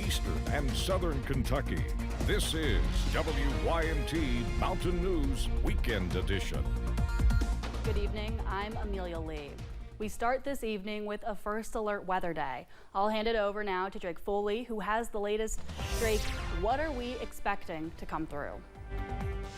eastern and southern Kentucky. This is WYMT Mountain News Weekend Edition. Good evening, I'm Amelia Lee. We start this evening with a first alert weather day. I'll hand it over now to Drake Foley, who has the latest. Drake, what are we expecting to come through?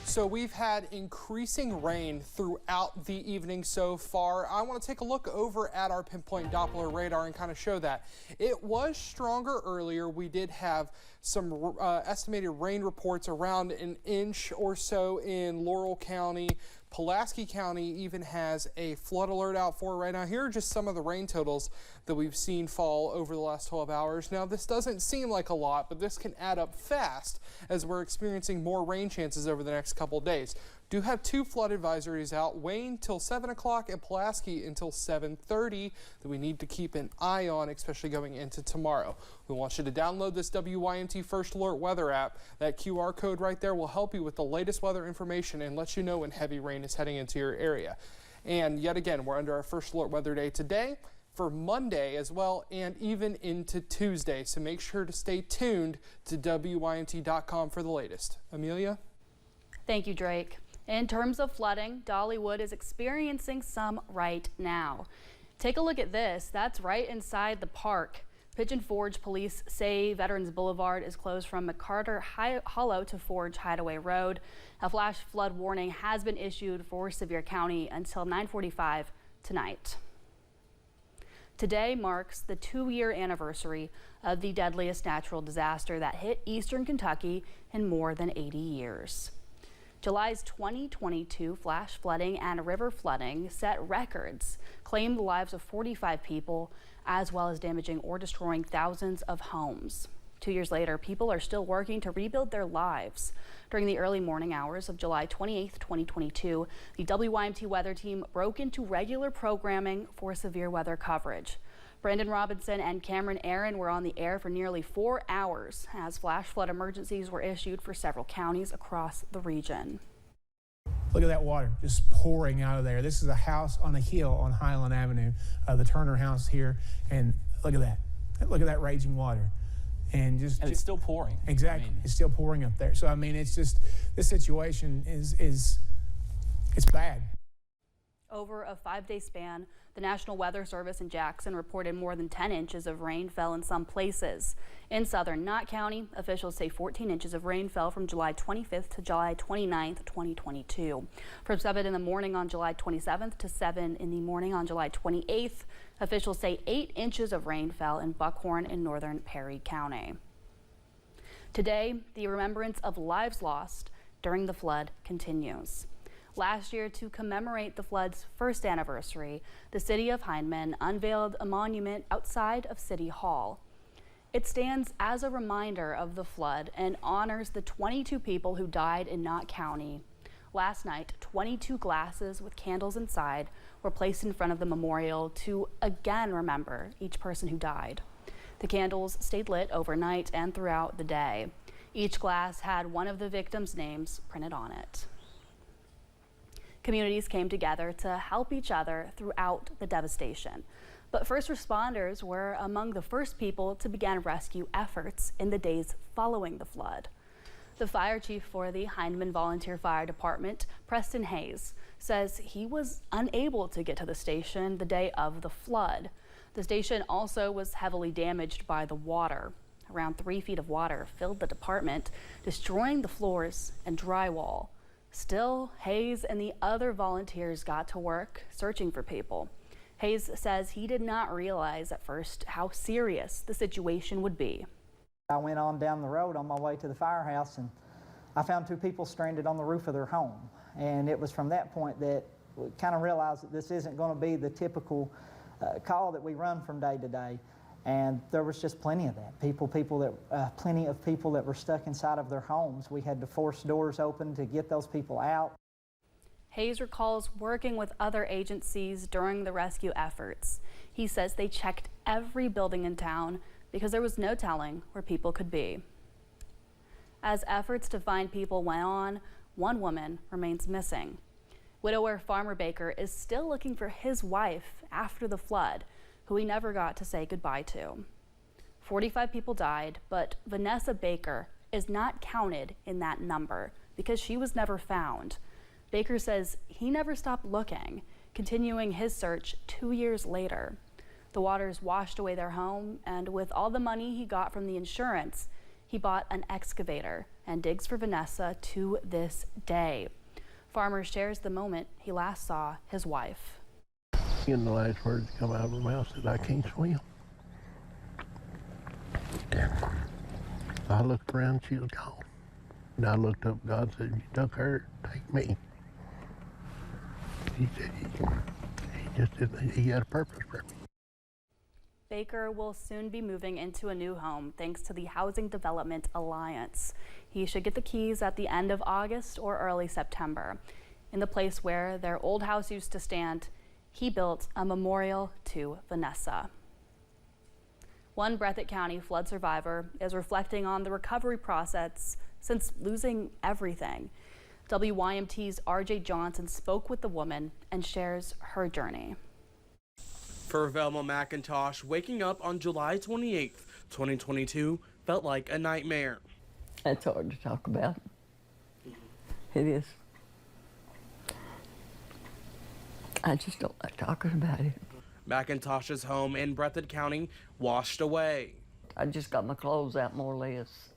So we've had increasing rain throughout the evening so far. I want to take a look over at our pinpoint Doppler radar and kind of show that. It was stronger earlier. We did have some estimated rain reports around an inch or so in Laurel County. Pulaski County even has a flood alert out for right now. Here are just some of the rain totals that we've seen fall over the last 12 hours. Now, this doesn't seem like a lot, but this can add up fast as we're experiencing more rain chances over the next couple days. Do have 2 flood advisories out, Wayne till 7 o'clock and Pulaski until 7:30 that we need to keep an eye on, especially going into tomorrow. We want you to download this WYMT First Alert weather app. That QR code right there will help you with the latest weather information and let you know when heavy rain is heading into your area. And yet again, we're under our First Alert weather day today, for Monday as well, and even into Tuesday. So make sure to stay tuned to WYMT.com for the latest. Amelia? Thank you, Drake. In terms of flooding, Dollywood is experiencing some right now. Take a look at this. That's right inside the park. Pigeon Forge police say Veterans Boulevard is closed from McCarter Hollow to Forge Hideaway Road. A flash flood warning has been issued for Sevier County until 9:45 tonight. Today marks the 2-year anniversary of the deadliest natural disaster that hit eastern Kentucky in more than 80 years. July's 2022 flash flooding and river flooding set records, claimed the lives of 45 people, as well as damaging or destroying thousands of homes. 2 years later, people are still working to rebuild their lives. During the early morning hours of July 28, 2022, the WYMT weather team broke into regular programming for severe weather coverage. Brandon Robinson and Cameron Aaron were on the air for nearly 4 hours as flash flood emergencies were issued for several counties across the region. Look at that water just pouring out of there. This is a house on a hill on Highland Avenue, the Turner house here, and look at that. Look at that raging water. And it's still pouring. Exactly. I mean, it's still pouring up there. So, I mean, it's just, this situation it's bad. Over a 5-day span, the National Weather Service in Jackson reported more than 10 inches of rain fell in some places. In southern Knott County, officials say 14 inches of rain fell from July 25th to July 29th, 2022. From 7 in the morning on July 27th to 7 in the morning on July 28th, officials say 8 inches of rain fell in Buckhorn in northern Perry County. Today, the remembrance of lives lost during the flood continues. Last year, to commemorate the flood's first anniversary, the city of Hyman unveiled a monument outside of City Hall. It stands as a reminder of the flood and honors the 22 people who died in Knott County. Last night, 22 glasses with candles inside were placed in front of the memorial to again remember each person who died. The candles stayed lit overnight and throughout the day. Each glass had one of the victims' names printed on it. Communities came together to help each other throughout the devastation. But first responders were among the first people to begin rescue efforts in the days following the flood. The fire chief for the Hyman Volunteer Fire Department, Preston Hayes, says he was unable to get to the station the day of the flood. The station also was heavily damaged by the water. Around 3 feet of water filled the department, destroying the floors and drywall. Still, Hayes and the other volunteers got to work searching for people. Hayes says he did not realize at first how serious the situation would be. I went on down the road on my way to the firehouse and I found 2 people stranded on the roof of their home. And it was from that point that we kind of realized that this isn't going to be the typical call that we run from day to day. And there was just plenty of that. Plenty of people that were stuck inside of their homes. We had to force doors open to get those people out. Hayes recalls working with other agencies during the rescue efforts. He says they checked every building in town because there was no telling where people could be. As efforts to find people went on, one woman remains missing. Widower Farmer Baker is still looking for his wife after the flood, who he never got to say goodbye to. 45 people died, but Vanessa Baker is not counted in that number because she was never found. Baker says he never stopped looking, continuing his search 2 years later. The waters washed away their home, and with all the money he got from the insurance, he bought an excavator and digs for Vanessa to this day. Farmer shares the moment he last saw his wife. And the last words that come out of her mouth said, "I can't swim." I looked around, she was gone. And I looked up, God said, "You took her, take me." He said, he had a purpose for me. Baker will soon be moving into a new home thanks to the Housing Development Alliance. He should get the keys at the end of August or early September. In the place where their old house used to stand, he built a memorial to Vanessa. One Breathitt County flood survivor is reflecting on the recovery process since losing everything. WYMT's RJ Johnson spoke with the woman and shares her journey. For Velma McIntosh, waking up on July 28th, 2022 felt like a nightmare. It's hard to talk about. It is. I just don't like talking about it. McIntosh's home in Breathitt County washed away. I just got my clothes out more or less.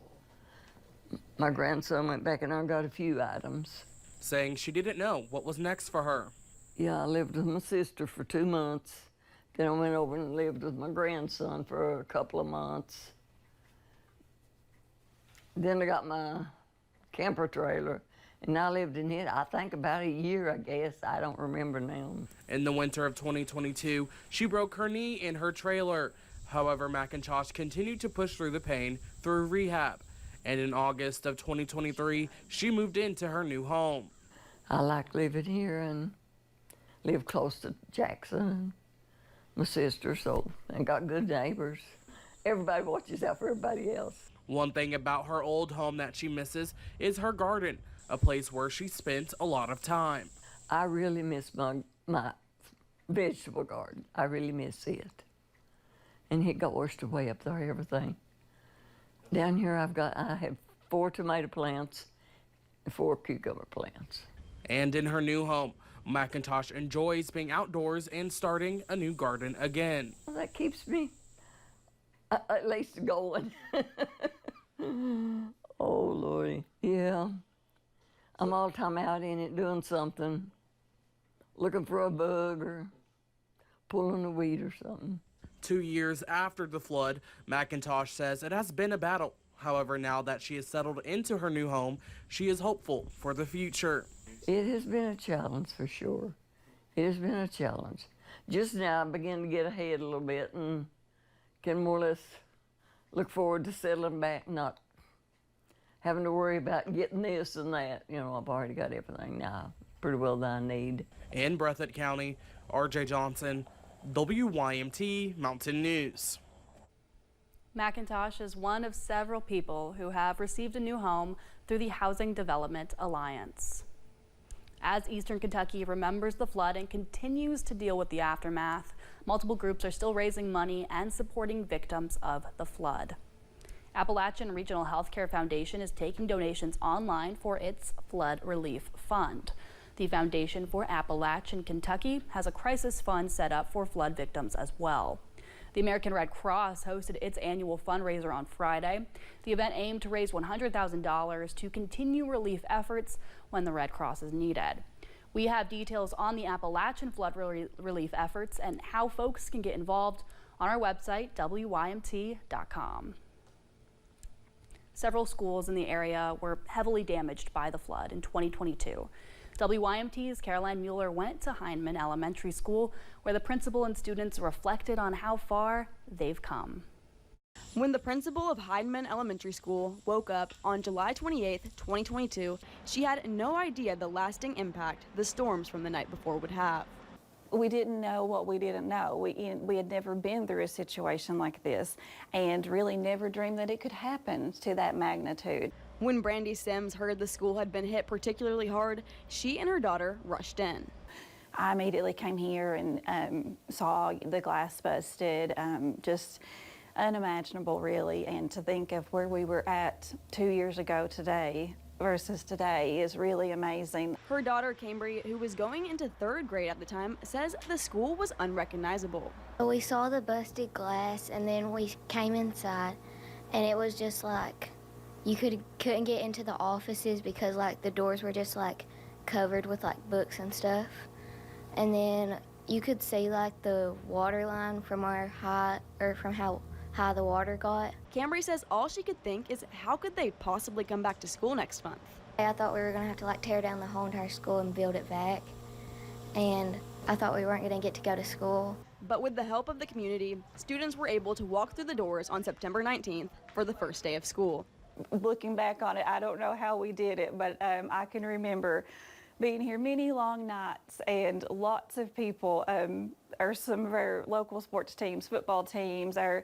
My grandson went back in there and got a few items. Saying she didn't know what was next for her. Yeah, I lived with my sister for 2 months. Then I went over and lived with my grandson for a couple of months. Then I got my camper trailer, and I lived in it, I think, about a year, I guess. I don't remember now. In the winter of 2022, she broke her knee in her trailer. However, McIntosh continued to push through the pain through rehab. And in August of 2023, she moved into her new home. I like living here and live close to Jackson, my sister, and got good neighbors. Everybody watches out for everybody else. One thing about her old home that she misses is her garden, a place where she spent a lot of time. I really miss my vegetable garden. I really miss it. And it got washed away up there, everything. Down here I have 4 tomato plants and 4 cucumber plants. And in her new home, McIntosh enjoys being outdoors and starting a new garden again. Well, that keeps me at least going. Oh, Lordy. Yeah. I'm all the time out in it doing something, looking for a bug or pulling a weed or something. 2 years after the flood, McIntosh says it has been a battle. However, now that she has settled into her new home, she is hopeful for the future. It has been a challenge for sure. It has been a challenge. Just now I begin to get ahead a little bit and can more or less look forward to settling back, not having to worry about getting this and that. You know, I've already got everything now pretty well that I need. In Breathitt County, RJ Johnson, WYMT Mountain News. McIntosh is one of several people who have received a new home through the Housing Development Alliance. As Eastern Kentucky remembers the flood and continues to deal with the aftermath, multiple groups are still raising money and supporting victims of the flood. Appalachian Regional Healthcare Foundation is taking donations online for its flood relief fund. The Foundation for Appalachian Kentucky has a crisis fund set up for flood victims as well. The American Red Cross hosted its annual fundraiser on Friday. The event aimed to raise $100,000 to continue relief efforts when the Red Cross is needed. We have details on the Appalachian flood relief efforts and how folks can get involved on our website, WYMT.com. Several schools in the area were heavily damaged by the flood in 2022. WYMT's Caroline Mueller went to Hyman Elementary School, where the principal and students reflected on how far they've come. When the principal of Hyman Elementary School woke up on July 28, 2022, she had no idea the lasting impact the storms from the night before would have. We didn't know what we didn't know. We had never been through a situation like this and really never dreamed that it could happen to that magnitude. When Brandy Sims heard the school had been hit particularly hard, she and her daughter rushed in. I immediately came here and saw the glass busted, just unimaginable, really. And to think of where we were at 2 years ago today versus today is really amazing. Her daughter, Cambry, who was going into 3rd grade at the time, says the school was unrecognizable. We saw the busted glass, and then we came inside, and it was just like you couldn't get into the offices because like the doors were just like covered with like books and stuff. And then you could see like the water line from how high the water got. Cambry says all she could think is how could they possibly come back to school next month? I thought we were gonna have to like tear down the whole entire school and build it back. And I thought we weren't gonna get to go to school. But with the help of the community, students were able to walk through the doors on September 19th for the first day of school. Looking back on it, I don't know how we did it, but I can remember being here many long nights and lots of people, or some of our local sports teams, football teams, our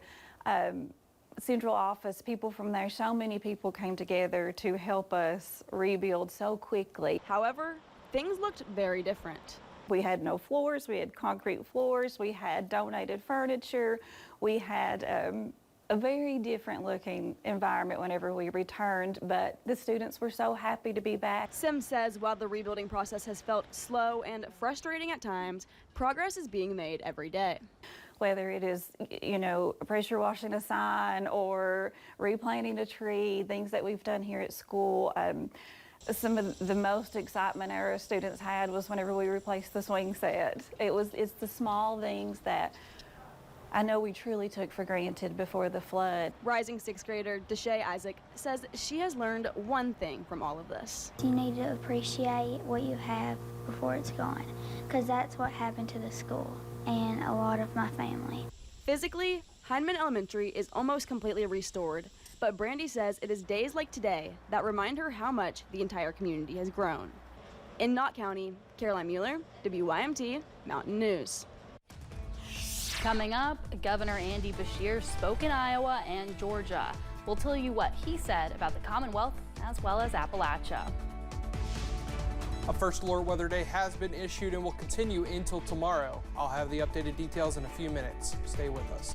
central office, people from there, so many people came together to help us rebuild so quickly. However, things looked very different. We had no floors, we had concrete floors, we had donated furniture, we had a very different looking environment whenever we returned, but the students were so happy to be back. Sims says while the rebuilding process has felt slow and frustrating at times, progress is being made every day. Whether it is, pressure washing a sign or replanting a tree, things that we've done here at school. Some of the most excitement our students had was whenever we replaced the swing set. It's the small things that I know we truly took for granted before the flood. Rising 6th grader Deshae Isaac says she has learned one thing from all of this. You need to appreciate what you have before it's gone, because that's what happened to the school and a lot of my family. Physically, Hyman Elementary is almost completely restored, but Brandy says it is days like today that remind her how much the entire community has grown. In Knott County, Caroline Mueller, WYMT Mountain News. Coming up, Governor Andy Beshear spoke in Iowa and Georgia. We'll tell you what he said about the Commonwealth as well as Appalachia. A first alert weather day has been issued and will continue until tomorrow. I'll have the updated details in a few minutes. Stay with us.